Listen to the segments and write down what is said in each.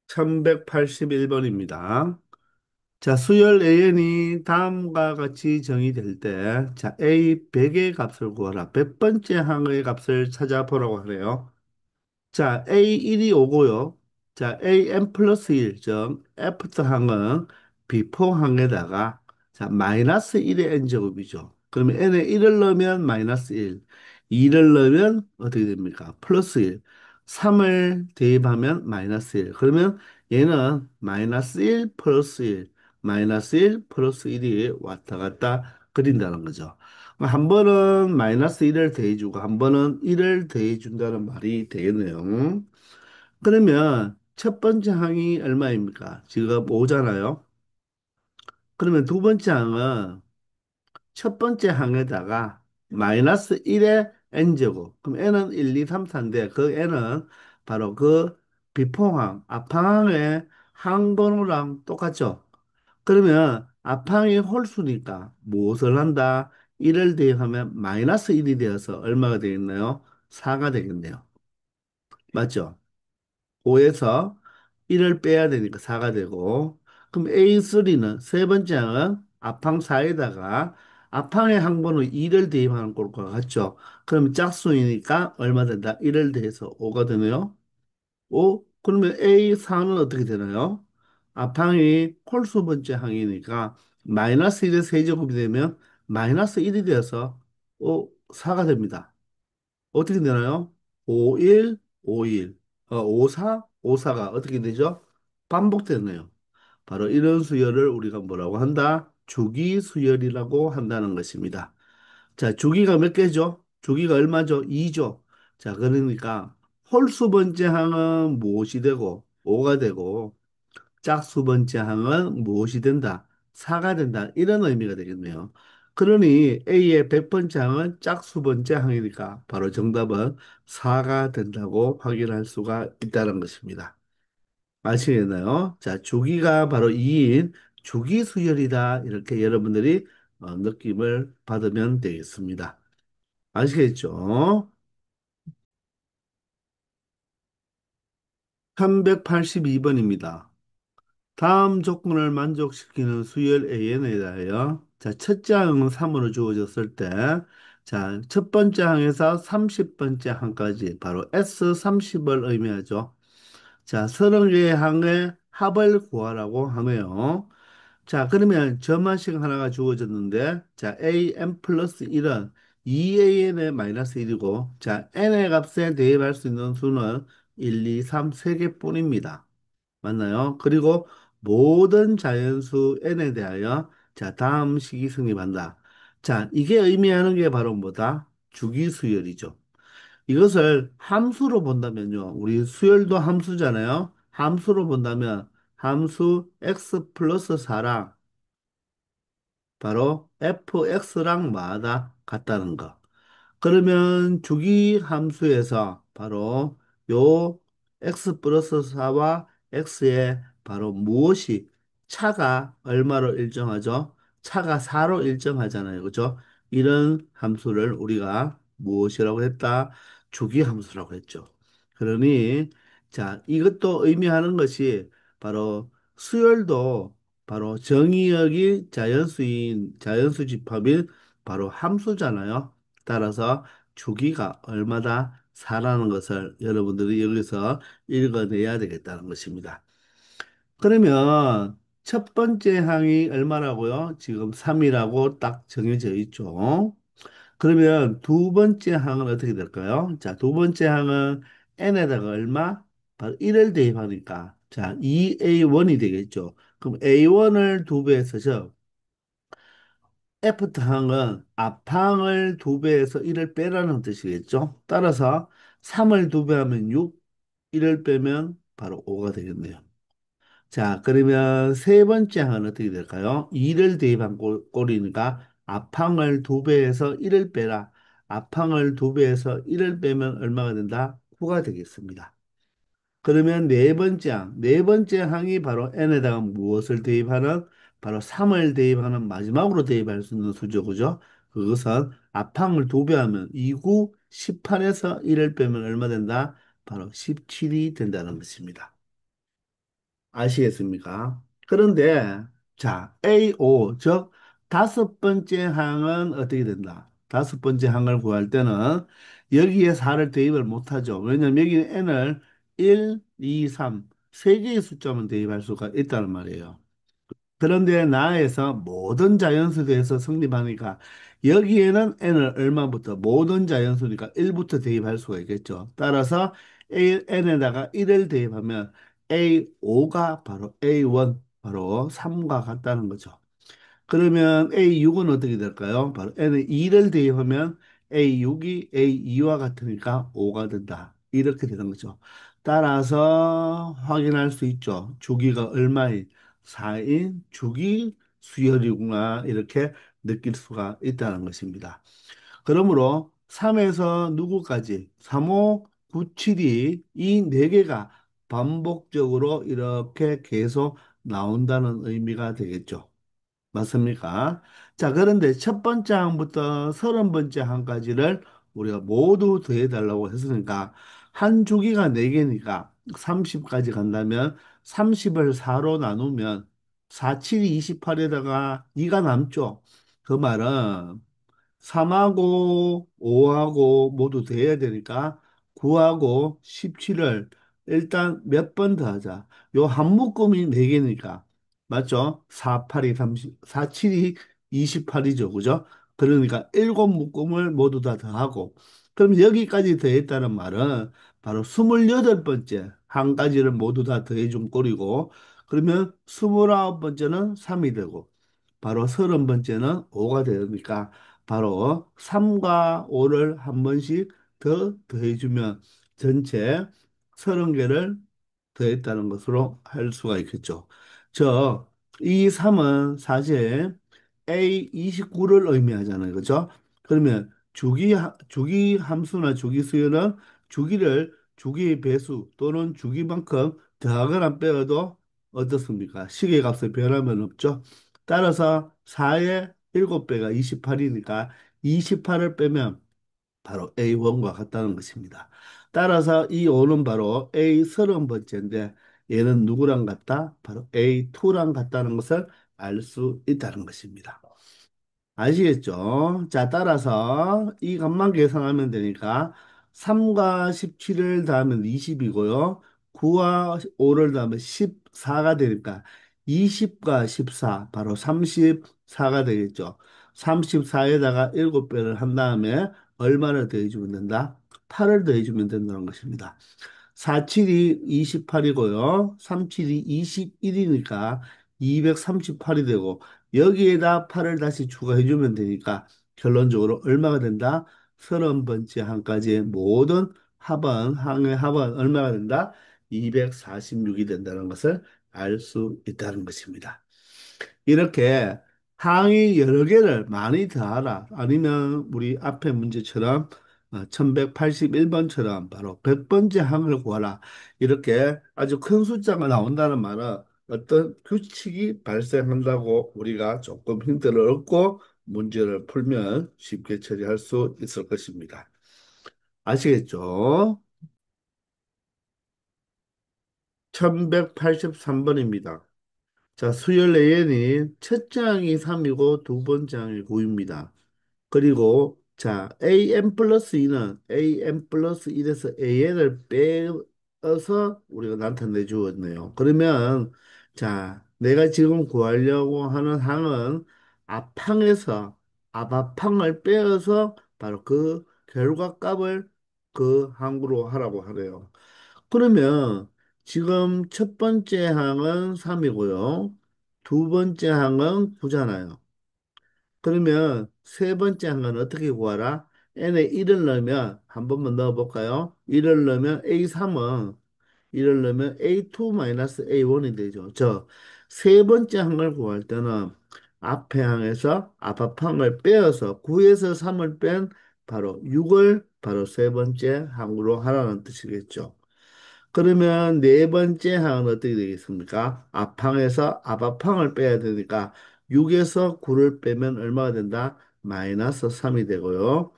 1181번입니다. 자, 수열 AN이 다음과 같이 정의될 때, 자, A 100의 값을 구하라. 100번째 항의 값을 찾아보라고 하네요. 자, A1이 오고요. 자, AM 플러스 1, 즉, 애프터 항은 비포 항에다가, 자, 마이너스 1의 n제곱이죠. 그러면 n에 1을 넣으면 마이너스 1, 2를 넣으면 어떻게 됩니까? 플러스 1, 3을 대입하면 마이너스 1. 그러면 얘는 마이너스 1 플러스 1, 마이너스 1 플러스 1이 왔다 갔다 그린다는 거죠. 한 번은 마이너스 1을 더해주고 한 번은 1을 더해준다는 말이 되겠네요. 그러면 첫 번째 항이 얼마입니까? 지금 5잖아요. 그러면 두 번째 항은 첫 번째 항에다가 마이너스 1의 n제곱. 그럼 n은 1, 2, 3, 4인데 그 n은 바로 그 비포항, 앞항의 항번호랑 똑같죠? 그러면 앞항이 홀수니까 무엇을 한다? 1을 대입하면 마이너스 1이 되어서 얼마가 되겠나요? 4가 되겠네요. 맞죠? 5에서 1을 빼야 되니까 4가 되고, 그럼 A3는 세 번째 항은 앞항 4에다가 앞항의 항번호 2를 대입하는 꼴과 같죠? 그러면 짝수이니까 얼마 된다? 1을 대해서 5가 되네요. 그러면 A4는 어떻게 되나요? 앞항이 홀수 번째 항이니까 마이너스 1의 세제곱이 되면 마이너스 1이 되어서 4가 됩니다. 어떻게 되나요? 51, 51, 54, 54가 어떻게 되죠? 반복되네요. 바로 이런 수열을 우리가 뭐라고 한다? 주기 수열이라고 한다는 것입니다. 자, 주기가 몇 개죠? 주기가 얼마죠? 2죠. 자, 그러니까 홀수 번째 항은 무엇이 되고 5가 되고 짝수 번째 항은 무엇이 된다? 4가 된다. 이런 의미가 되겠네요. 그러니 A의 100번째 항은 짝수 번째 항이니까 바로 정답은 4가 된다고 확인할 수가 있다는 것입니다. 아시겠나요? 자, 주기가 바로 2인 주기 수열이다. 이렇게 여러분들이 느낌을 받으면 되겠습니다. 아시겠죠? 382번입니다. 다음 조건을 만족시키는 수열 An에 대하여 자, 첫째 항은 3으로 주어졌을 때 자, 첫 번째 항에서 30번째 항까지 바로 S30을 의미하죠. 자, 30개의 항의 합을 구하라고 하네요. 자, 그러면 점화식 하나가 주어졌는데 자, an 플러스 1은 2an의 마이너스 1이고 자, n의 값에 대입할 수 있는 수는 1, 2, 3, 3개뿐입니다. 맞나요? 그리고 모든 자연수 n에 대하여 자, 다음 식이 성립한다. 자, 이게 의미하는 게 바로 뭐다? 주기수열이죠. 이것을 함수로 본다면요. 우리 수열도 함수잖아요. 함수로 본다면 함수 x 플러스 4랑 바로 fx랑 마다 같다는 거. 그러면 주기 함수에서 바로 요 x 플러스 4와 x의 바로 무엇이 차가 얼마로 일정하죠? 차가 4로 일정하잖아요. 그죠? 이런 함수를 우리가 무엇이라고 했다? 주기 함수라고 했죠. 그러니 자, 이것도 의미하는 것이 바로 수열도 바로 정의역이 자연수인 자연수 집합인 바로 함수잖아요. 따라서 주기가 얼마다 4라는 것을 여러분들이 여기서 읽어내야 되겠다는 것입니다. 그러면 첫 번째 항이 얼마라고요? 지금 3이라고 딱 정해져 있죠. 그러면 두 번째 항은 어떻게 될까요? 자, 두 번째 항은 n에다가 얼마? 바로 1을 대입하니까 자, 2a1이 되겠죠. 그럼 a1을 두 배 써서 애프터 항은 앞항을 두 배에서 1을 빼라는 뜻이겠죠. 따라서 3을 두 배 하면 6, 1을 빼면 바로 5가 되겠네요. 자, 그러면 세 번째 항은 어떻게 될까요? 2를 대입한 꼴이니까 앞항을 두 배에서 1을 빼라. 앞항을 두 배에서 1을 빼면 얼마가 된다? 9가 되겠습니다. 그러면 네 번째 항, 네 번째 항이 바로 n에다가 무엇을 대입하는? 바로 3을 대입하는 마지막으로 대입할 수 있는 수죠, 그죠? 그것은 앞항을 두 배 하면 2구 18에서 1을 빼면 얼마 된다? 바로 17이 된다는 것입니다. 아시겠습니까? 그런데 자, A5, 즉 다섯 번째 항은 어떻게 된다? 다섯 번째 항을 구할 때는 여기에 4를 대입을 못하죠. 왜냐면 여기는 n을 1, 2, 3, 세 개의 숫자만 대입할 수가 있다는 말이에요. 그런데 나에서 모든 자연수에서 성립하니까 여기에는 n을 얼마부터 모든 자연수니까 1부터 대입할 수가 있겠죠. 따라서 n에다가 1을 대입하면 A5가 바로 A1 바로 3과 같다는 거죠. 그러면 A6은 어떻게 될까요? 바로 n에 2를 대입하면 A6이 A2와 같으니까 5가 된다. 이렇게 되는 거죠. 따라서 확인할 수 있죠. 주기가 얼마인 4인 주기 수열이구나. 이렇게 느낄 수가 있다는 것입니다. 그러므로 3에서 누구까지? 3, 5, 9, 7이 이 네 개가 반복적으로 이렇게 계속 나온다는 의미가 되겠죠. 맞습니까? 자, 그런데 첫 번째 항부터 30번째 항까지를 우리가 모두 더해달라고 했으니까 한 주기가 4개니까 30까지 간다면 30을 4로 나누면 4, 7이 28에다가 2가 남죠. 그 말은 3하고 5하고 모두 돼야 되니까 9하고 17을 일단 몇 번 더 하자. 요 한 묶음이 4개니까. 맞죠? 4, 8이 30, 4, 7이 28이죠. 그죠? 그러니까 7묶음을 모두 다 더하고. 그럼 여기까지 더했다는 말은 바로 28번째 한 가지를 모두 다 더해준 꼴이고, 그러면 29번째는 3이 되고, 바로 30번째는 5가 되니까 바로 3과 5를 한 번씩 더 더해주면 전체 30개를 더했다는 것으로 할 수가 있겠죠. 이 3은 사실 A29를 의미하잖아요. 그죠? 그러면 주기 함수나 주기 수열은 주기의 배수 또는 주기만큼 더하거나 빼어도 어떻습니까? 식의 값의 변화는 없죠. 따라서 4의 7배가 28이니까 28을 빼면 바로 A1과 같다는 것입니다. 따라서 이 5는 바로 A 30번째인데 얘는 누구랑 같다? 바로 A2랑 같다는 것을 알 수 있다는 것입니다. 아시겠죠? 자, 따라서 이 값만 계산하면 되니까 3과 17을 더하면 20이고요. 9와 5를 더하면 14가 되니까 20과 14, 바로 34가 되겠죠. 34에다가 7배를 한 다음에 얼마를 더해주면 된다? 8을 더해주면 된다는 것입니다. 47이 28이고요. 37이 21이니까 238이 되고 여기에다 8을 다시 추가해주면 되니까 결론적으로 얼마가 된다? 30번째 항까지의 모든 항의 합은 얼마가 된다? 246이 된다는 것을 알 수 있다는 것입니다. 이렇게 항이 여러 개를 많이 더하라. 아니면 우리 앞에 문제처럼 1181번처럼 바로 100번째 항을 구하라. 이렇게 아주 큰 숫자가 나온다는 말은 어떤 규칙이 발생한다고 우리가 조금 힌트를 얻고 문제를 풀면 쉽게 처리할 수 있을 것입니다. 아시겠죠? 1183번입니다. 자, 수열 AN이 첫 장이 3이고 두 번째 장이 9입니다. 그리고 자, AM 플러스 2는 AM 플러스 1에서 AN을 빼서 우리가 나타내 주었네요. 그러면 자, 내가 지금 구하려고 하는 항은 앞항에서 앞앞항을 빼어서 바로 그 결과값을 그 항으로 하라고 하래요. 그러면 지금 첫 번째 항은 3이고요. 두 번째 항은 9잖아요. 그러면 세 번째 항은 어떻게 구하라? n에 1을 넣으면 한 번만 넣어볼까요? 1을 넣으면 A3은 1을 넣으면 A2-A1이 되죠. 세 번째 항을 구할 때는 앞에 항에서 앞앞항을 빼어서 9에서 3을 뺀 바로 6을 바로 세 번째 항으로 하라는 뜻이겠죠. 그러면 네 번째 항은 어떻게 되겠습니까? 앞항에서 앞앞항을 빼야 되니까 6에서 9를 빼면 얼마가 된다? 마이너스 3이 되고요.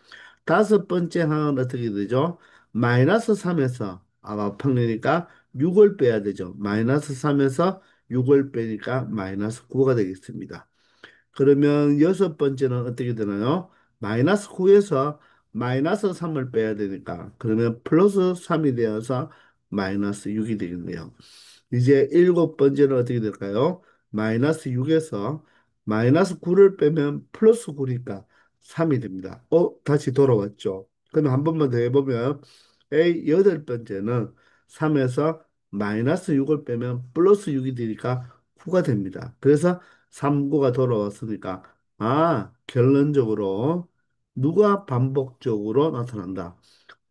다섯 번째 항은 어떻게 되죠? 마이너스 3에서 마판이니까 6을 빼야 되죠. 마이너스 3에서 6을 빼니까 마이너스 9가 되겠습니다. 그러면 여섯 번째는 어떻게 되나요? 마이너스 9에서 마이너스 3을 빼야 되니까 그러면 플러스 3이 되어서 마이너스 6이 되겠네요. 이제 일곱 번째는 어떻게 될까요? 마이너스 6에서 마이너스 9를 빼면 플러스 9니까 3이 됩니다. 다시 돌아왔죠. 그럼 한 번만 더 해보면 A 여덟 번째는 3에서 마이너스 6을 빼면 플러스 6이 되니까 9가 됩니다. 그래서 3구가 돌아왔으니까 결론적으로 누가 반복적으로 나타난다.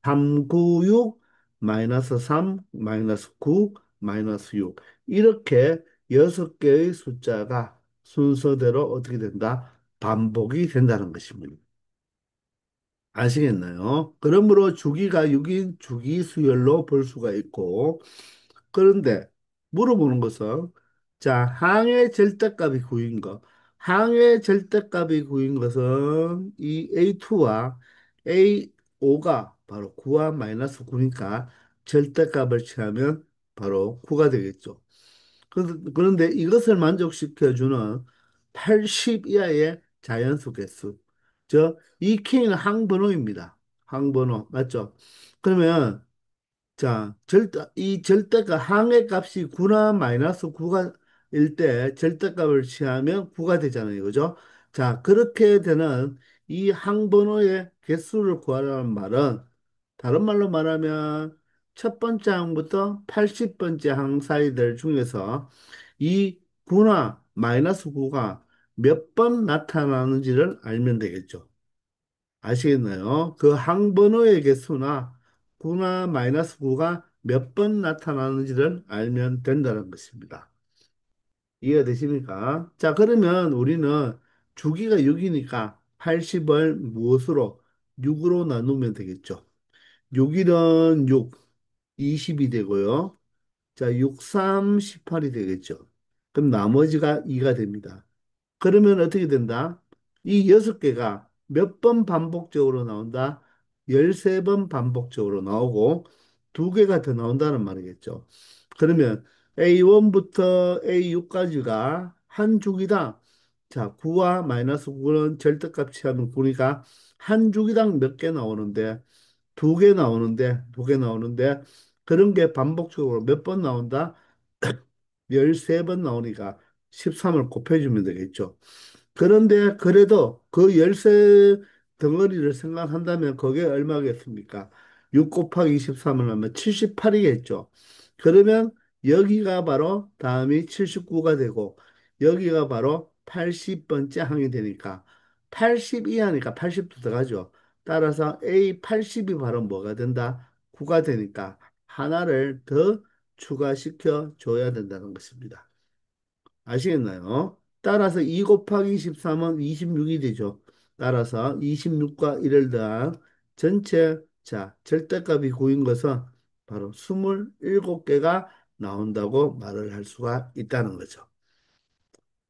396 마이너스 3 마이너스 9 마이너스 6 이렇게 여섯 개의 숫자가 순서대로 어떻게 된다? 반복이 된다는 것입니다. 아시겠나요? 그러므로 주기가 6인 주기 수열로 볼 수가 있고 그런데 물어보는 것은 자, 항의 절대값이 9인 것. 항의 절대값이 9인 것은 이 A2와 A5가 바로 9와 마이너스 9니까 절대값을 취하면 바로 9가 되겠죠. 그런데 이것을 만족시켜주는 80 이하의 자연수 개수. 이 K는 항번호입니다. 항번호. 맞죠? 그러면 이 절대값, 항의 값이 9나 마이너스 9가 일 때 절대값을 취하면 9가 되잖아요. 그죠? 자, 그렇게 되는 이 항번호의 개수를 구하라는 말은 다른 말로 말하면 첫 번째 항부터 80번째 항 사이들 중에서 이 9나 마이너스 9가 몇 번 나타나는지를 알면 되겠죠. 아시겠나요? 그 항번호의 개수나 9나 마이너스 9가 몇 번 나타나는지를 알면 된다는 것입니다. 이해가 되십니까? 자, 그러면 우리는 주기가 6이니까 80을 무엇으로? 6으로 나누면 되겠죠. 6일은 6, 20이 되고요. 자, 6, 3, 18이 되겠죠. 그럼 나머지가 2가 됩니다. 그러면 어떻게 된다? 이 여섯 개가 몇 번 반복적으로 나온다? 13번 반복적으로 나오고 두 개가 더 나온다는 말이겠죠. 그러면 A1부터 A6까지가 한 주기당 자, 9와 마이너스 9는 절대값 취하면 9니까 한 주기당 몇 개 나오는데 두 개 나오는데 그런 게 반복적으로 몇 번 나온다? 13번 나오니까 13을 곱해주면 되겠죠. 그런데 그래도 그 열쇠 덩어리를 생각한다면 그게 얼마겠습니까? 6 곱하기 13을 하면 78이겠죠. 그러면 여기가 바로 다음이 79가 되고 여기가 바로 80번째 항이 되니까 80 이하니까 80도 들어가죠. 따라서 A80이 바로 뭐가 된다? 9가 되니까 하나를 더 추가시켜 줘야 된다는 것입니다. 아시겠나요? 따라서 2 곱하기 13은 26이 되죠. 따라서 26과 1을 더한 전체 절대값이 9인 것은 바로 27개가 나온다고 말을 할 수가 있다는 거죠.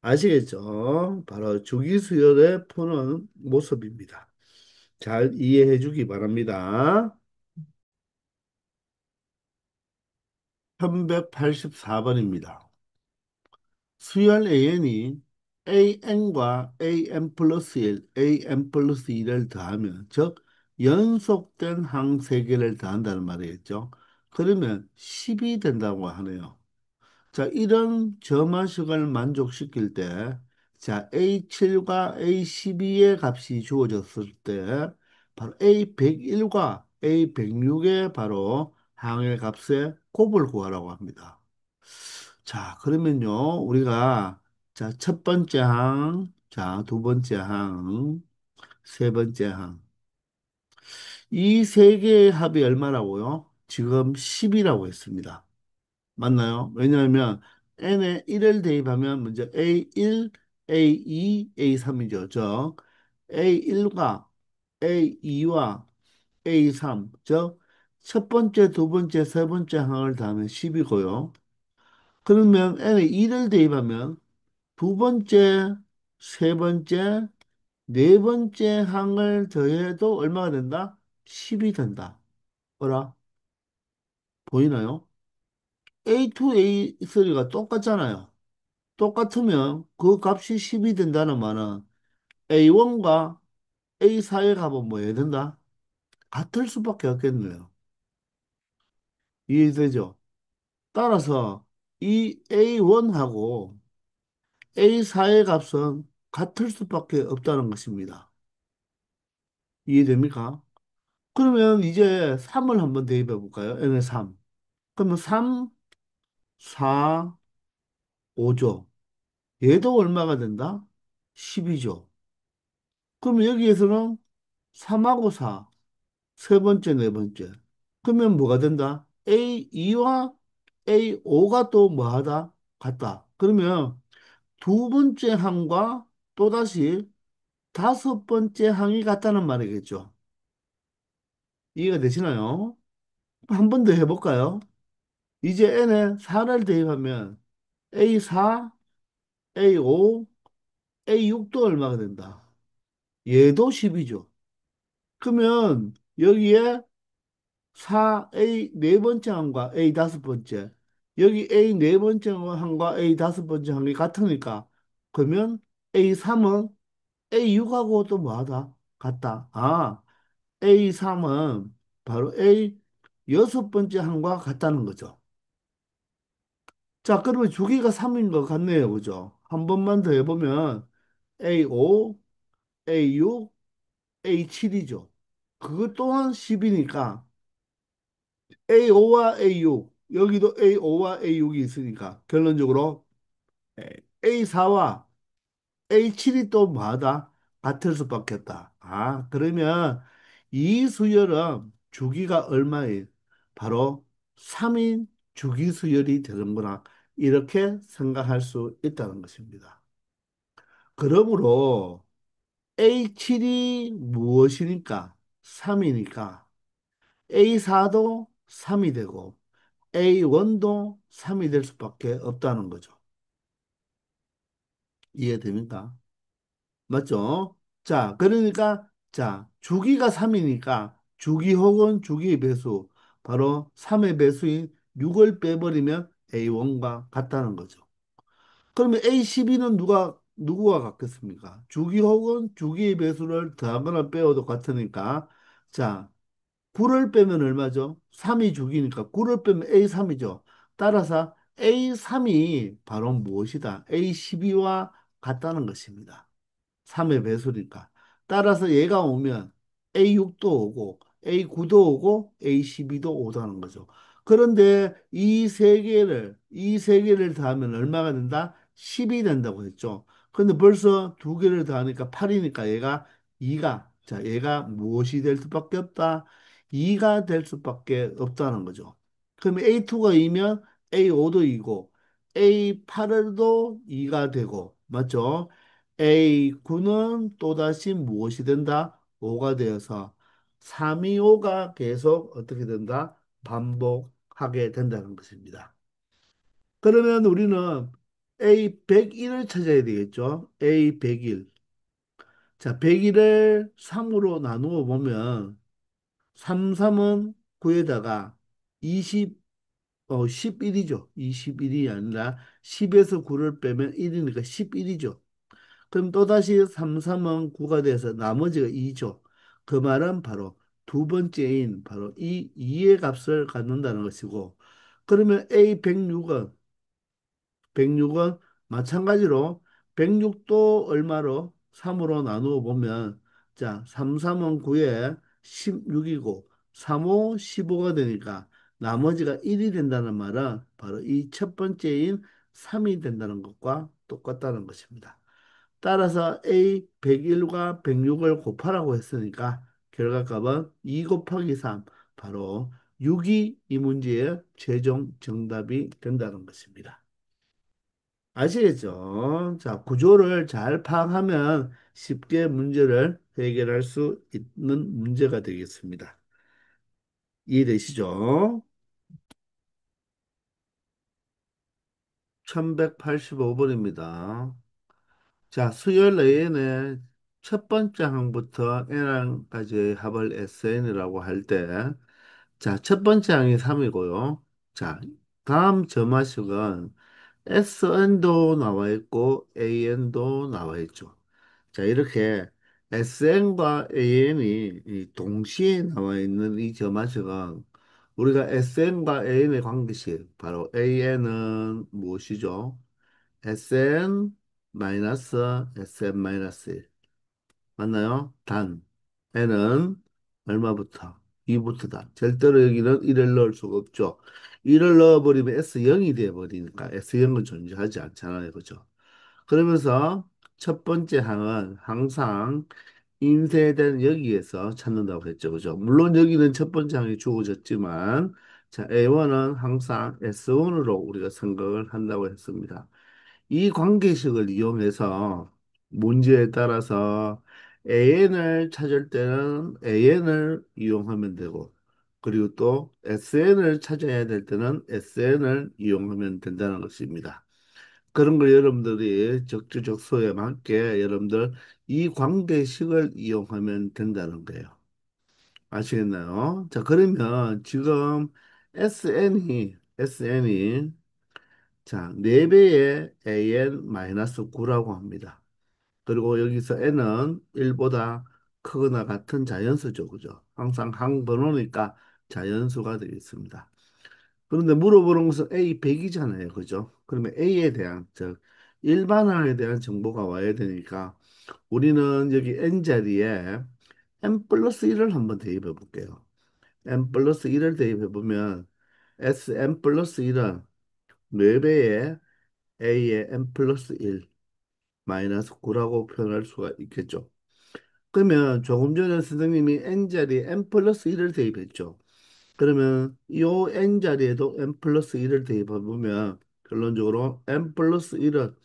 아시겠죠? 바로 주기수열의 푸는 모습입니다. 잘 이해해 주기 바랍니다. 1184번입니다. 수열 AN이 AN과 AN 플러스 1, AN 플러스 2를 더하면, 즉, 연속된 항 세개를 더한다는 말이겠죠. 그러면 10이 된다고 하네요. 자, 이런 점화식을 만족시킬 때, 자, A7과 A12의 값이 주어졌을 때, 바로 A101과 A106의 바로 항의 값의 곱을 구하라고 합니다. 자, 그러면요, 우리가, 첫 번째 항, 두 번째 항, 세 번째 항. 이 세 개의 합이 얼마라고요? 지금 10이라고 했습니다. 맞나요? 왜냐하면 n에 1을 대입하면 먼저 A1, A2, A3이죠. A1과 A2와 A3, 첫 번째, 두 번째, 세 번째 항을 더하면 10이고요. 그러면 n에 2를 대입하면 두 번째, 세 번째, 네 번째 항을 더해도 얼마가 된다? 10이 된다. 뭐라? 보이나요? A2, A3가 똑같잖아요. 똑같으면 그 값이 10이 된다는 말은 A1과 A4의 값은 뭐 해야 된다? 같을 수밖에 없겠네요. 이해되죠? 따라서 이 A1하고 A4의 값은 같을 수밖에 없다는 것입니다. 이해됩니까? 그러면 이제 3을 한번 대입해 볼까요? n의 3. 그러면 3, 4, 5죠. 얘도 얼마가 된다? 10이죠. 그러면 여기에서는 3하고 4, 세 번째, 네 번째. 그러면 뭐가 된다? A2와 A5가 또 뭐하다? 같다. 그러면 두 번째 항과 또다시 다섯 번째 항이 같다는 말이겠죠. 이해가 되시나요? 한 번 더 해볼까요? 이제 n에 4를 대입하면 A4, A5, A6도 얼마가 된다? 얘도 10이죠. 그러면 여기에 4A 네 번째 항과 A 다섯 번째, 여기 A 네 번째 항과 A 다섯 번째 항이 같으니까 그러면 A3은 A6하고 또 뭐하다? 같다. 아, A3은 바로 A 여섯 번째 항과 같다는 거죠. 자, 그러면 주기가 3인 것 같네요. 그죠? 한 번만 더 해보면 A5, A6, A7이죠. 그것 또한 10이니까 A5와 A6, 여기도 A5와 A6이 있으니까 결론적으로 A4와 A7이 또 뭐하다? 같을 수밖에 없다. 아, 그러면 이 수열은 주기가 얼마예요? 바로 3인 주기 수열이 되는구나. 이렇게 생각할 수 있다는 것입니다. 그러므로 A7이 무엇이니까? 3이니까 A4도 3이 되고 A1도 3이 될 수밖에 없다는 거죠. 이해됩니까? 맞죠? 자, 그러니까, 자, 주기가 3이니까 주기 혹은 주기의 배수, 바로 3의 배수인 6을 빼버리면 A1과 같다는 거죠. 그러면 A12는 누구와 같겠습니까? 주기 혹은 주기의 배수를 더하거나 빼어도 같으니까, 자, 9를 빼면 얼마죠? 3이 주기니까 9를 빼면 A3이죠. 따라서 A3이 바로 무엇이다? A12와 같다는 것입니다. 3의 배수니까. 따라서 얘가 오면 A6도 오고 A9도 오고 A12도 오다는 거죠. 그런데 이 세 개를 더하면 얼마가 된다? 10이 된다고 했죠. 근데 벌써 두 개를 더하니까 8이니까 얘가 2가, 자, 얘가 무엇이 될 수밖에 없다? 2가 될 수밖에 없다는 거죠. 그러면 A2가 2면 A5도 2고 A8도 2가 되고, 맞죠? A9는 또다시 무엇이 된다? 5가 되어서 325가 계속 어떻게 된다? 반복하게 된다는 것입니다. 그러면 우리는 A101을 찾아야 되겠죠? A101. 자, 101을 3으로 나누어 보면 3, 3은 9에다가 20, 11이죠. 21이 아니라 10에서 9를 빼면 1이니까 11이죠. 그럼 또다시 3, 3은 9가 돼서 나머지가 2죠. 그 말은 바로 두 번째인 바로 이 2의 값을 갖는다는 것이고, 그러면 A106은 106은 마찬가지로 106도 얼마로 3으로 나누어 보면, 자, 3, 3은 9에 16이고 3, 5, 15가 되니까 나머지가 1이 된다는 말은 바로 이 첫 번째인 3이 된다는 것과 똑같다는 것입니다. 따라서 A 101과 106을 곱하라고 했으니까 결과값은 2 곱하기 3, 바로 6이 이 문제의 최종 정답이 된다는 것입니다. 아시겠죠? 자, 구조를 잘 파악하면 쉽게 문제를 해결할 수 있는 문제가 되겠습니다. 이해되시죠? 1185번입니다. 자, 수열 A의 첫 번째 항부터 N항까지의 합을 SN이라고 할 때, 자, 첫 번째 항이 3이고요. 자, 다음 점화식은 SN도 나와 있고 AN도 나와 있죠. 자, 이렇게 SN과 AN이 동시에 나와 있는 이 점화식은 우리가 SN과 AN의 관계식, 바로 AN은 무엇이죠? SN 마이너스 SN 마이너스 1. 맞나요? 단. n은 얼마부터? 2부터다. 절대로 여기는 1을 넣을 수가 없죠. 1을 넣어버리면 S0이 돼버리니까 S0은 존재하지 않잖아요. 그죠? 그러면서 첫 번째 항은 항상 인쇄된 여기에서 찾는다고 했죠. 그죠? 물론 여기는 첫 번째 항이 주어졌지만, 자, A1은 항상 S1으로 우리가 생각을 한다고 했습니다. 이 관계식을 이용해서 문제에 따라서 AN을 찾을 때는 AN을 이용하면 되고, 그리고 또 SN을 찾아야 될 때는 SN을 이용하면 된다는 것입니다. 그런 걸 여러분들이 적재적소에 맞게 여러분들 이 관계식을 이용하면 된다는 거예요. 아시겠나요? 자, 그러면 지금 SN이 자, 4배의 AN-9라고 합니다. 그리고 여기서 n은 1보다 크거나 같은 자연수죠. 그죠? 항상 항번호니까 자연수가 되겠습니다. 그런데 물어보는 것은 A 100이잖아요. 그죠? 그러면 A에 대한, 즉, 일반항에 대한 정보가 와야 되니까 우리는 여기 n 자리에 n 플러스 1을 한번 대입해 볼게요. n 플러스 1을 대입해 보면 Sn 플러스 1은 4배의 A의 n 플러스 1 마이너스 9라고 표현할 수가 있겠죠. 그러면 조금 전에 선생님이 n자리에 n 플러스 1을 대입했죠. 그러면 이 n자리에도 n 플러스 1을 대입해보면 결론적으로 n 플러스 1은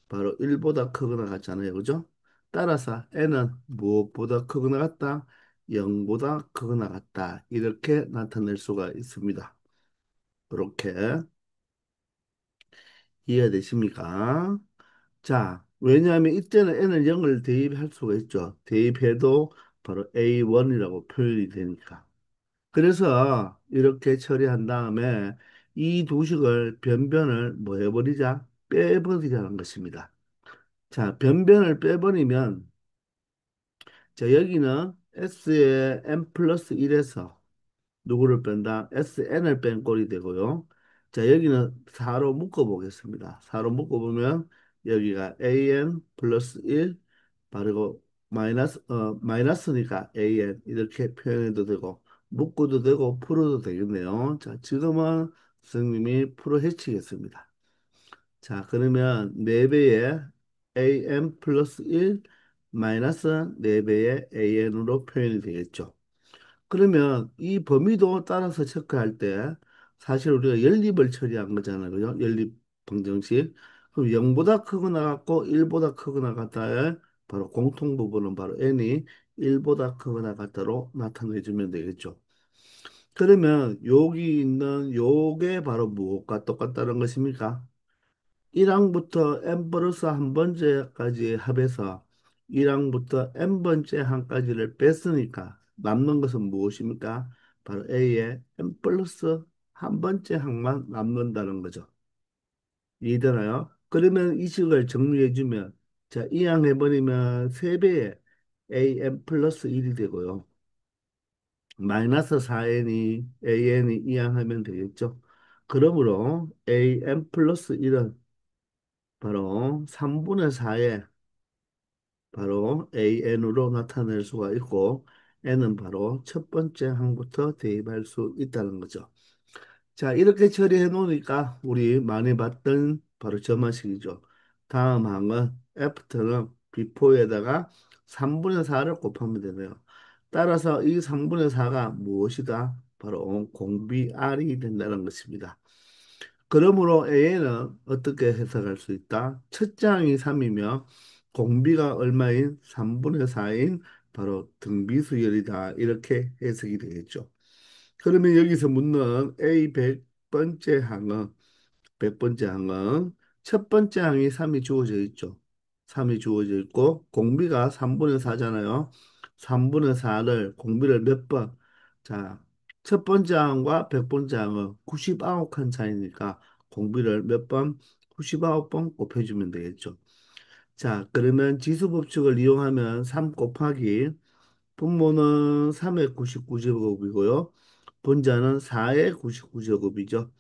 바로 1보다 크거나 같잖아요. 그죠? 따라서 n은 무엇보다 크거나 같다? 0보다 크거나 같다. 이렇게 나타낼 수가 있습니다. 그렇게 이해되십니까? 자, 왜냐하면 이때는 n을 0을 대입할 수가 있죠. 대입해도 바로 A1이라고 표현이 되니까. 그래서 이렇게 처리한 다음에 이 두 식을 변변을 뭐 해버리자? 빼버리자는 것입니다. 자, 변변을 빼버리면 자, 여기는 S의 n 플러스 1에서 누구를 뺀다? SN을 뺀 꼴이 되고요. 자, 여기는 4로 묶어 보겠습니다. 4로 묶어 보면 여기가 AN 플러스 1 바르고 마이너스니까 AN 이렇게 표현해도 되고 묶어도 되고 풀어도 되겠네요. 자, 지금은 선생님이 풀어 헤치겠습니다. 자, 그러면 4배의 AN 플러스 1 마이너스 4배의 AN으로 표현이 되겠죠. 그러면 이 범위도 따라서 체크할 때 사실 우리가 연립을 처리한 거잖아요. 그죠? 연립 방정식. 그럼 0보다 크거나 같고 1보다 크거나 같다의 바로 공통 부분은 바로 n이 1보다 크거나 같다로 나타내 주면 되겠죠. 그러면 여기 있는 요게 바로 무엇과 똑같다는 것입니까? 1항부터 n 플러스 한 번째까지 합해서 1항부터 n 번째 항까지를 뺐으니까 남는 것은 무엇입니까? 바로 A의 n 플러스 한 번째 항만 남는다는 거죠. 이해되나요? 그러면 이 식을 정리해주면 자, 이 항 해버리면 3배의 AN 플러스 1이 되고요. 마이너스 4n이 AN이 이 항 하면 되겠죠. 그러므로 AN 플러스 1은 바로 3분의 4에 바로 AN으로 나타낼 수가 있고 N은 바로 첫 번째 항부터 대입할 수 있다는 거죠. 자, 이렇게 처리해 놓으니까 우리 많이 봤던 바로 점화식이죠. 다음 항은 애프터는 before에다가 3분의 4를 곱하면 되네요. 따라서 이 3분의 4가 무엇이다? 바로 공비 R이 된다는 것입니다. 그러므로 A는 어떻게 해석할 수 있다? 첫째 항이 3이며 공비가 얼마인 3분의 4인 바로 등비수열이다. 이렇게 해석이 되겠죠. 그러면 여기서 묻는 A 100번째 항은 100번째 항은 첫 번째 항이 3이 주어져 있죠. 3이 주어져 있고 공비가 3분의 4잖아요. 3분의 4를 공비를 몇 번? 자, 첫 번째 항과 100번째 항은 99칸 차이니까 공비를 몇 번? 99번 곱해주면 되겠죠. 자, 그러면 지수 법칙을 이용하면 3 곱하기 분모는 3의 99제곱이고요. 분자는 4의 99제곱이죠.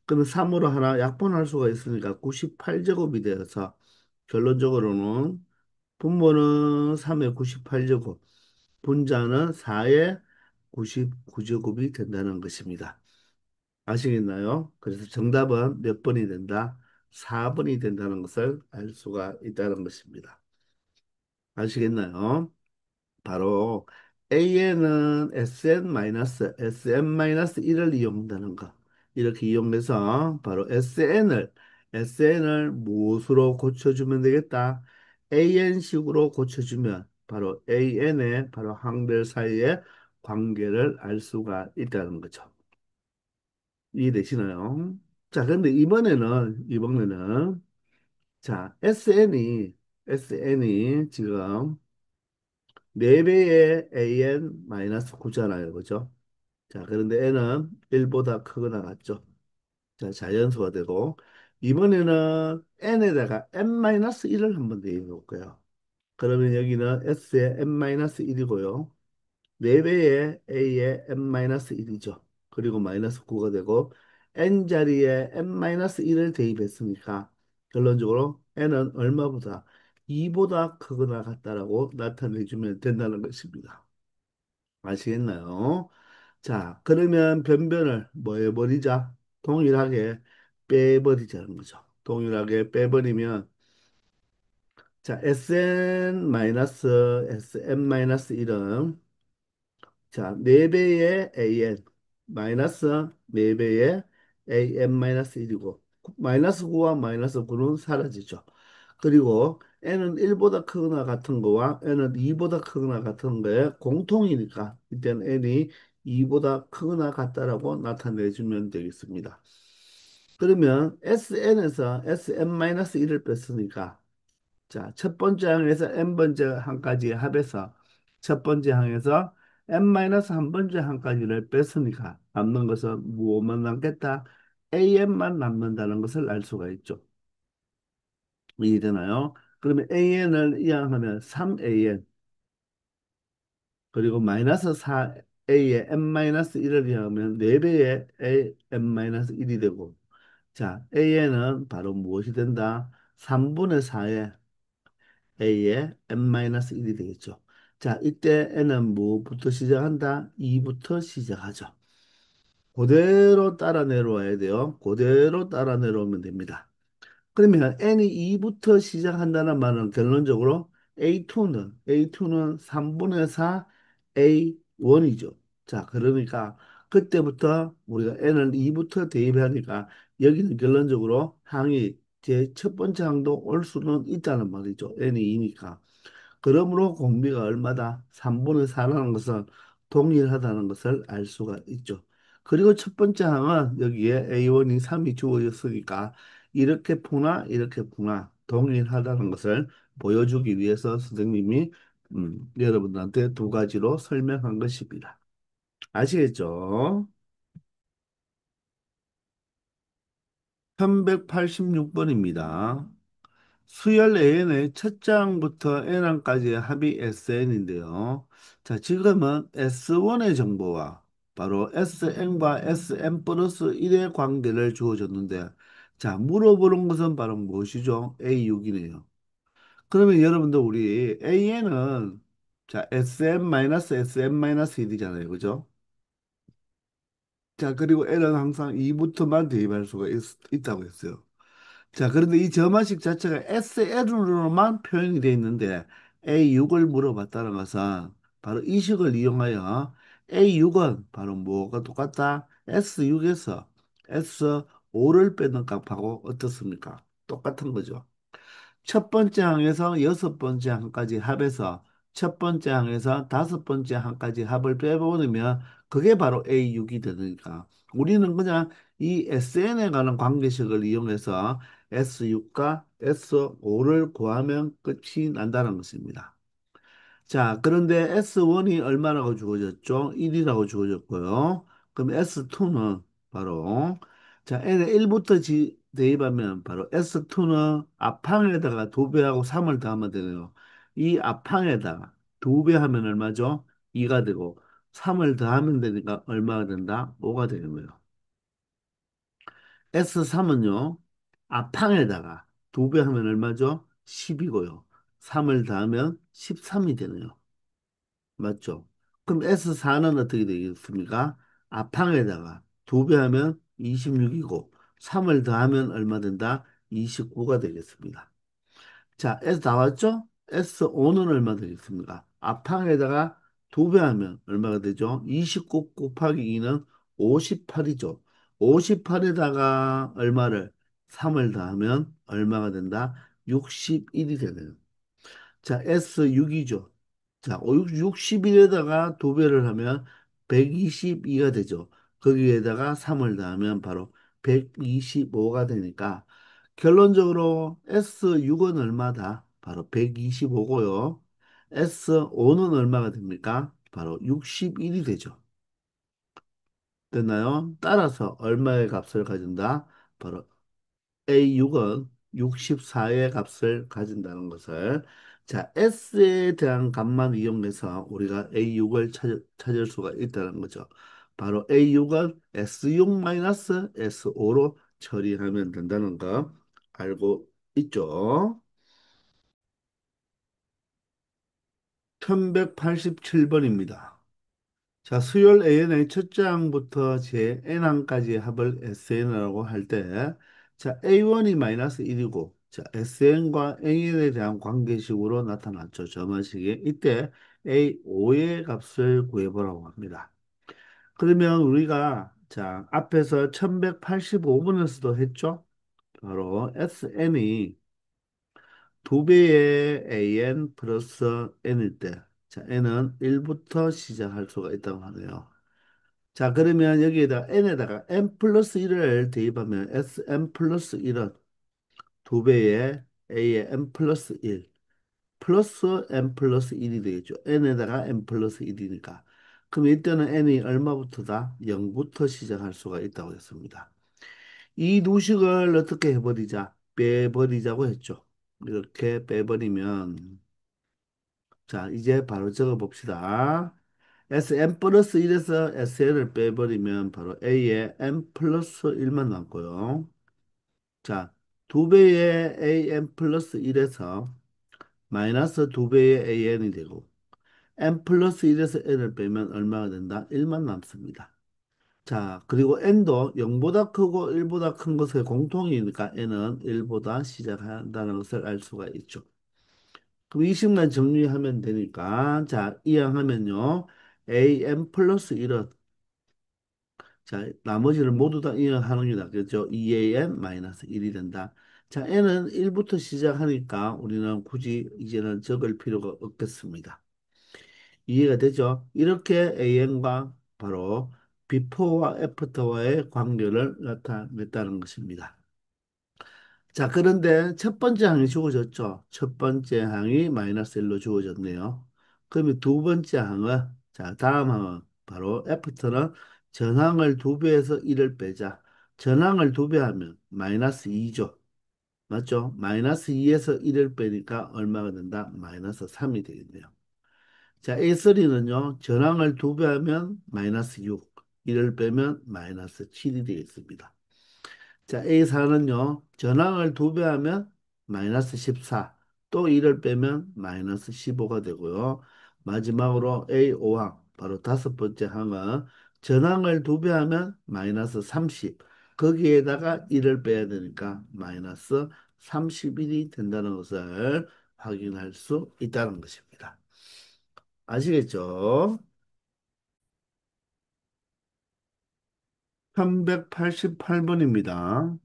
그러면 3으로 하나 약분할 수가 있으니까 98제곱이 되어서 결론적으로는 분모는 3의 98제곱, 분자는 4의 99제곱이 된다는 것입니다. 아시겠나요? 그래서 정답은 몇 번이 된다? 4번이 된다는 것을 알 수가 있다는 것입니다. 아시겠나요? 바로 AN은 SM-1을 이용한다는 거. 이렇게 이용해서 바로 SN을 무엇으로 고쳐주면 되겠다? AN식으로 고쳐주면 바로 AN의 바로 항들 사이의 관계를 알 수가 있다는 거죠. 이해되시나요? 자, 그런데 이번에는 자, SN이 지금 4배의 AN 마이너스 9잖아요. 그죠? 자, 그런데 N은 1보다 크거나 같죠? 자, 자연수가 되고, 이번에는 N에다가 N-1을 한번 대입해 볼게요. 그러면 여기는 S의 N-1이고요. 4배의 A의 N-1이죠. 그리고 마이너스 9가 되고, N자리에 N-1을 대입했으니까, 결론적으로 N은 얼마보다? 2보다 크거나 같다라고 나타내주면 된다는 것입니다. 아시겠나요? 자, 그러면 변변을 뭐 해버리자? 동일하게 빼버리자는 거죠. 동일하게 빼버리면, 자, Sn-1은 자, 4배의 AN 마이너스 4배의 AN-1이고 마이너스 9와 마이너스 9는 사라지죠. 그리고 n은 1보다 크거나 같은 거와 n은 2보다 크거나 같은 거에 공통이니까 이때는 n이 2보다 크거나 같다라고 나타내주면 되겠습니다. 그러면 SN에서 SN-1을 뺐으니까 자, 첫 번째 항에서 n번째 항까지 합해서 첫 번째 항에서 n-1번째 항까지를 뺐으니까 남는 것은 무엇만 남겠다? an만 남는다는 것을 알 수가 있죠. 이해되나요? 그러면 an을 이항하면 3an 그리고 마이너스 4a에 n-1을 이항하면 4배의 n-1이 되고 자, an은 바로 무엇이 된다? 3분의 4에 a의 n-1이 되겠죠. 자, 이때 n은 뭐부터 시작한다? 2부터 시작하죠. 그대로 따라 내려와야 돼요. 그대로 따라 내려오면 됩니다. 그러면 n이 2부터 시작한다는 말은 결론적으로 A2는 3분의 4 A1이죠. 자, 그러니까 그때부터 우리가 n을 2부터 대입하니까 여기는 결론적으로 항이 제 첫 번째 항도 올 수는 있다는 말이죠. n이 2니까. 그러므로 공비가 얼마다? 3분의 4라는 것은 동일하다는 것을 알 수가 있죠. 그리고 첫 번째 항은 여기에 A1이 3이 주어졌으니까 이렇게 푸나 이렇게 푸나 동일하다는 것을 보여주기 위해서 선생님이 여러분들한테 두 가지로 설명한 것입니다. 아시겠죠? 1186번입니다. 수열 AN의 첫 장부터 N항까지의 합이 SN인데요. 자, 지금은 S1의 정보와 바로 SN과 SM 플러스 1의 관계를 주어졌는데, 자, 물어보는 것은 바로 무엇이죠? A6이네요. 그러면 여러분들 우리 AN은 자, SM-SM-1이잖아요. 그죠? 자, 그리고 N은 항상 2부터만 대입할 수가 있다고 했어요. 자, 그런데 이 점화식 자체가 SL으로만 표현이 되어 있는데 A6을 물어봤다는 것은 바로 이 식을 이용하여 A6은 바로 뭐가 똑같다? S6에서 S5를 빼는 값하고 어떻습니까? 똑같은 거죠. 첫 번째 항에서 여섯 번째 항까지 합해서 첫 번째 항에서 다섯 번째 항까지 합을 빼버리면 그게 바로 A6이 되니까 우리는 그냥 이 SN에 관한 관계식을 이용해서 S6과 S5를 구하면 끝이 난다는 것입니다. 자, 그런데 S1이 얼마라고 주어졌죠? 1이라고 주어졌고요. 그럼 S2는 바로 자 n에 1부터 대입하면 바로 S2는 앞항에다가 2배하고 3을 더하면 되네요. 이 앞항에다가 2배 하면 얼마죠? 2가 되고 3을 더하면 되니까 얼마가 된다? 5가 되는 거예요. S3은요. 앞항에다가 2배 하면 얼마죠? 10이고요. 3을 더하면 13이 되네요. 맞죠? 그럼 S4는 어떻게 되겠습니까? 앞항에다가 2배 하면 26이고 3을 더하면 얼마 된다? 29가 되겠습니다. 자, S 나왔죠? S5는 얼마 되겠습니까? 앞항에다가 2배 하면 얼마가 되죠? 29 곱하기 2는 58이죠. 58에다가 얼마를 3을 더하면 얼마가 된다? 61이 되네요. 자, S6이죠. 자, 61에다가 2배를 하면 122가 되죠. 거기에다가 3을 더하면 바로 125가 되니까 결론적으로 S6은 얼마다? 바로 125고요. S5는 얼마가 됩니까? 바로 61이 되죠. 됐나요? 따라서 얼마의 값을 가진다? 바로 A6은 64의 값을 가진다는 것을 자, S에 대한 값만 이용해서 우리가 A6을 찾을 수가 있다는 거죠. 바로 A6은 S6-S5로 처리하면 된다는 거 알고 있죠? 1187번입니다. 자, 수열 An의 첫째 항부터 제 N항까지 합을 SN이라고 할 때, 자, A1이 마이너스 1이고, 자, SN과 AN에 대한 관계식으로 나타났죠. 저만식이. 이때 A5의 값을 구해보라고 합니다. 그러면 우리가, 자, 앞에서 1185번에서도 했죠? 바로 SN이 두 배의 AN 플러스 N일 때, 자, N은 1부터 시작할 수가 있다고 하네요. 자, 그러면 여기에다 n에다가 n 플러스 1을 대입하면 sn 플러스 1은 두 배의 a의 n 플러스 1 플러스 n 플러스 1이 되겠죠. n에다가 n 플러스 1이니까. 그럼 이때는 n이 얼마부터다? 0부터 시작할 수가 있다고 했습니다. 이 두 식을 어떻게 해버리자? 빼버리자고 했죠. 이렇게 빼버리면 자, 이제 바로 적어 봅시다. Sn 플러스 1에서 Sn을 빼버리면 바로 A의 n 플러스 1만 남고요. 자, 두 배의 an 플러스 1에서 마이너스 두 배의 an이 되고 n 플러스 1에서 n을 빼면 얼마가 된다? 1만 남습니다. 자, 그리고 n도 0보다 크고 1보다 큰 것의 공통이니까 n은 1보다 시작한다는 것을 알 수가 있죠. 그럼 이 식만 정리하면 되니까 자, 이항하면요. an 플러스 1은 자, 나머지를 모두 다 이항하는 게 낫겠죠. 2an 마이너스 1이 된다. 자, n은 1부터 시작하니까 우리는 굳이 이제는 적을 필요가 없겠습니다. 이해가 되죠? 이렇게 an과 바로 before와 after와의 관계를 나타냈다는 것입니다. 자, 그런데 첫 번째 항이 주어졌죠. 첫 번째 항이 마이너스 1로 주어졌네요. 그러면 두 번째 항은, 자, 다음 항은 바로 애프터는 전항을 두 배에서 1을 빼자. 전항을 두 배 하면 마이너스 2죠. 맞죠? 마이너스 2에서 1을 빼니까 얼마가 된다? 마이너스 3이 되겠네요. 자, A3는요, 전항을 두 배 하면 마이너스 6, 1을 빼면 마이너스 7이 되겠습니다. 자, A4는요, 전항을 두 배 하면 마이너스 14, 또 1을 빼면 마이너스 15가 되고요. 마지막으로 A5항, 바로 다섯 번째 항은 전항을 두 배 하면 마이너스 30, 거기에다가 1을 빼야 되니까 마이너스 31이 된다는 것을 확인할 수 있다는 것입니다. 아시겠죠? 1188번입니다.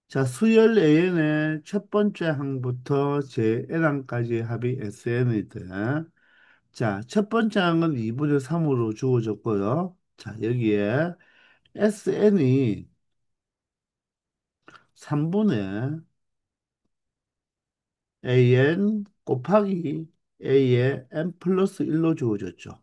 자, 수열 AN의 첫 번째 항부터 제 N항까지 합이 SN일 때, 자, 첫 번째 항은 2분의 3으로 주어졌고요. 자, 여기에 SN이 3분의 AN 곱하기 A의 N 플러스 1로 주어졌죠.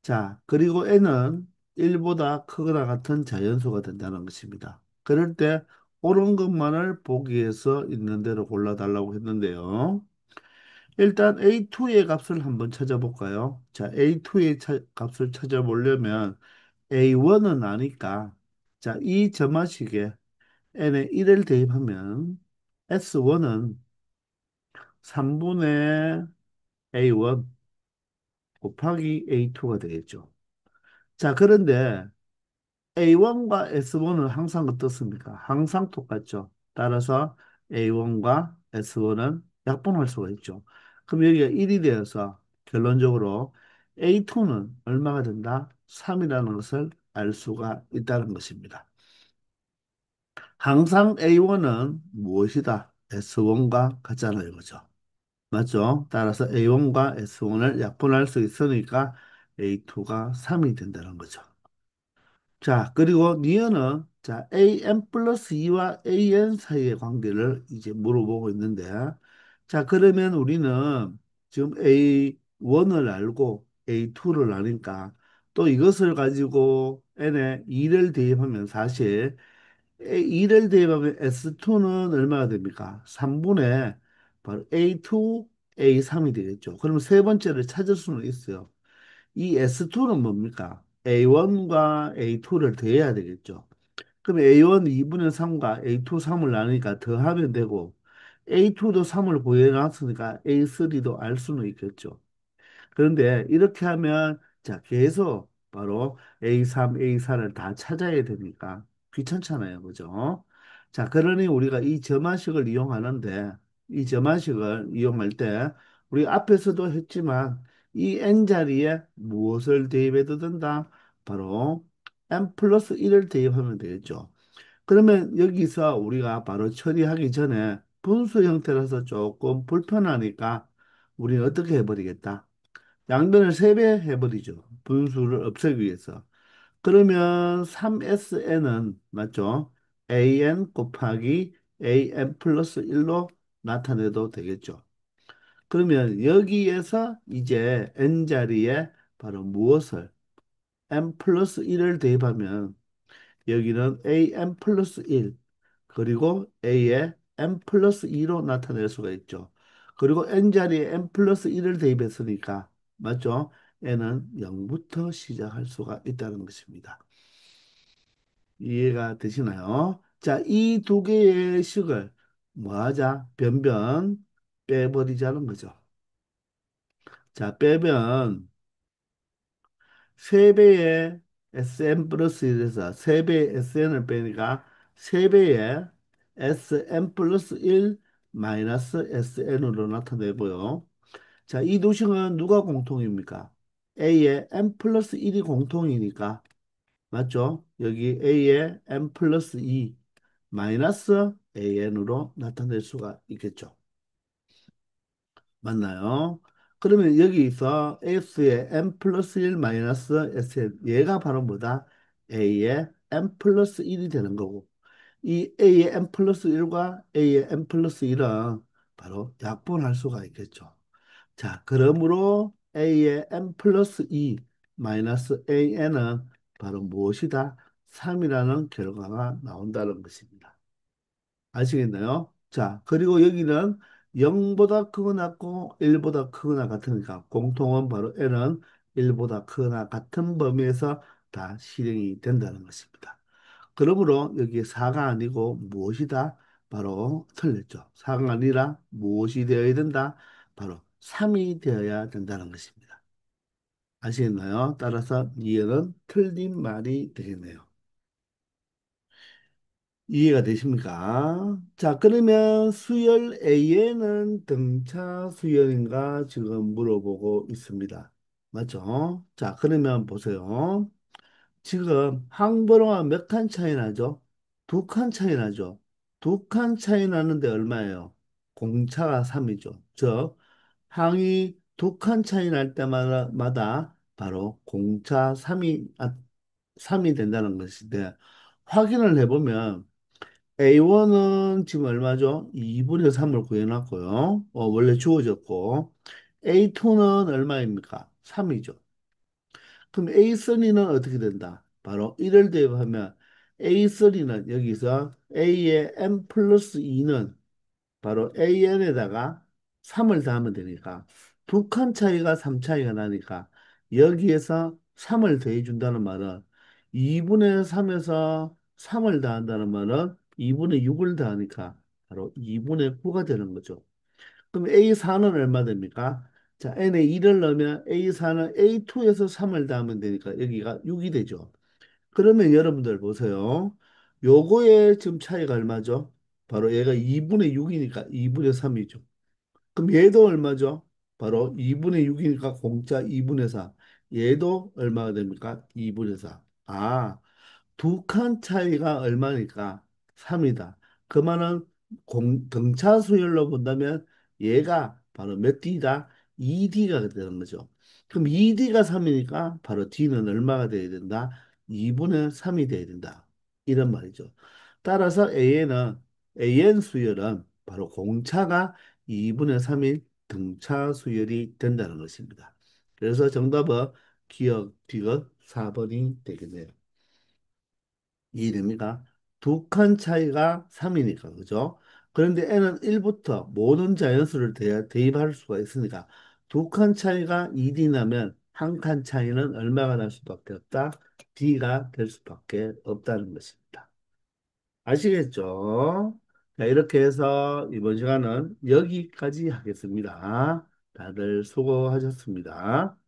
자, 그리고 n은 1보다 크거나 같은 자연수가 된다는 것입니다. 그럴 때 옳은 것만을 보기에서 있는 대로 골라달라고 했는데요. 일단 A2의 값을 한번 찾아볼까요? 자, A2의 값을 찾아보려면 A1은 아니까, 자, 이 점화식에 n에 1을 대입하면 S1은 3분의 A1 곱하기 A2가 되겠죠. 자, 그런데 A1과 S1은 항상 어떻습니까? 항상 똑같죠. 따라서 A1과 S1은 약분할 수가 있죠. 그럼 여기가 1이 되어서 결론적으로 A2는 얼마가 된다? 3이라는 것을 알 수가 있다는 것입니다. 항상 A1은 무엇이다? S1과 같잖아요. 이거죠. 맞죠? 따라서 A1과 S1을 약분할 수 있으니까 A2가 3이 된다는 거죠. 자, 그리고 니은은 자, an 플러스 2와 an 사이의 관계를 이제 물어보고 있는데 자, 그러면 우리는 지금 A1을 알고 A2를 아니까 또 이것을 가지고 n에 2를 대입하면 사실 2를 대입하면 S2는 얼마가 됩니까? 3분의 바로 A2, A3이 되겠죠. 그러면 세 번째를 찾을 수는 있어요. 이 S2는 뭡니까? A1과 A2를 더해야 되겠죠. 그럼 A1 2분의 3과 A2 3을 나누니까 더하면 되고 A2도 3을 구해놨으니까 A3도 알 수는 있겠죠. 그런데 이렇게 하면 자 계속 바로 A3, A4를 다 찾아야 되니까 귀찮잖아요. 그죠? 자, 그러니 우리가 이 점화식을 이용하는데 이 점화식을 이용할 때 우리 앞에서도 했지만 이 n 자리에 무엇을 대입해도 된다? 바로 n 플러스 1을 대입하면 되겠죠. 그러면 여기서 우리가 바로 처리하기 전에 분수 형태라서 조금 불편하니까 우리는 어떻게 해버리겠다? 양변을 3배 해버리죠. 분수를 없애기 위해서. 그러면 3SN은 맞죠? AN 곱하기 AN 플러스 1로 나타내도 되겠죠. 그러면 여기에서 이제 N자리에 바로 무엇을 N 플러스 1을 대입하면 여기는 AN 플러스 1 그리고 A에 N 플러스 2로 나타낼 수가 있죠. 그리고 N자리에 N 플러스 1을 대입했으니까 맞죠? N은 0부터 시작할 수가 있다는 것입니다. 이해가 되시나요? 자, 이 두 개의 식을 뭐 하자? 변변 빼버리자는 거죠. 자, 빼면 3배의 Sn 플러스 1에서 3배의 Sn을 빼니까 3배의 Sn 플러스 1 마이너스 Sn으로 나타내고요. 자, 이 도식은 누가 공통입니까? A의 n 플러스 1이 공통이니까 맞죠? 여기 A의 n 플러스 2 마이너스 AN으로 나타낼 수가 있겠죠. 맞나요? 그러면 여기서 S의 n 플러스 1 마이너스 SN 얘가 바로 뭐다? A의 n 플러스 1이 되는 거고 이 A의 n 플러스 1과 A의 n 플러스 1은 바로 약분할 수가 있겠죠. 자, 그러므로 A의 n 플러스 2 마이너스 AN은 바로 무엇이다? 3이라는 결과가 나온다는 것입니다. 아시겠나요? 자, 그리고 여기는 0보다 크거나 같고 1보다 크거나 같으니까 공통은 바로 n은 1보다 크거나 같은 범위에서 다 실행이 된다는 것입니다. 그러므로 여기 4가 아니고 무엇이다? 바로 틀렸죠. 4가 아니라 무엇이 되어야 된다? 바로 3이 되어야 된다는 것입니다. 아시겠나요? 따라서 이해는 틀린 말이 되겠네요. 이해가 되십니까? 자, 그러면 수열 A에는 등차 수열인가 지금 물어보고 있습니다. 맞죠? 자, 그러면 보세요. 지금 항번호가 몇 칸 차이 나죠? 2칸 차이 나죠? 2칸 차이 나는데 얼마예요? 공차가 3이죠. 즉, 항이 2칸 차이 날 때마다 바로 공차 3이 된다는 것인데, 확인을 해보면 A1은 지금 얼마죠? 2분의 3을 구해놨고요. 원래 주어졌고, A2는 얼마입니까? 3이죠. 그럼 A3는 어떻게 된다? 바로 이를 대입하면 A3는 여기서 A의 n 플러스 2는 바로 AN에다가 3을 더하면 되니까 두 칸 차이가 3 차이가 나니까 여기에서 3을 더해준다는 말은 2분의 3에서 3을 더한다는 말은 2분의 6을 더하니까 바로 2분의 9가 되는 거죠. 그럼 A4는 얼마 됩니까? 자, n에 2를 넣으면 A4는 A2에서 3을 더하면 되니까 여기가 6이 되죠. 그러면 여러분들 보세요. 요거의 지금 차이가 얼마죠? 바로 얘가 2분의 6이니까 2분의 3이죠. 그럼 얘도 얼마죠? 바로 2분의 6이니까 공짜 2분의 4. 얘도 얼마가 됩니까? 2분의 4. 아, 두 칸 차이가 얼마니까? 3이다. 그 말은 등차 수열로 본다면 얘가 바로 몇 D다? 2D가 되는 거죠. 그럼 2D가 3이니까 바로 D는 얼마가 돼야 된다? 2분의 3이 돼야 된다. 이런 말이죠. 따라서 AN 수열은 바로 공차가 2분의 3인 등차 수열이 된다는 것입니다. 그래서 정답은 기억, 디귿 4번이 되겠네요. 이해됩니까? 두 칸 차이가 3이니까, 그죠? 그런데 n은 1부터 모든 자연수를 대입할 수가 있으니까 두 칸 차이가 2D 나면 한 칸 차이는 얼마가 날 수밖에 없다? D가 될 수밖에 없다는 것입니다. 아시겠죠? 자, 이렇게 해서 이번 시간은 여기까지 하겠습니다. 다들 수고하셨습니다.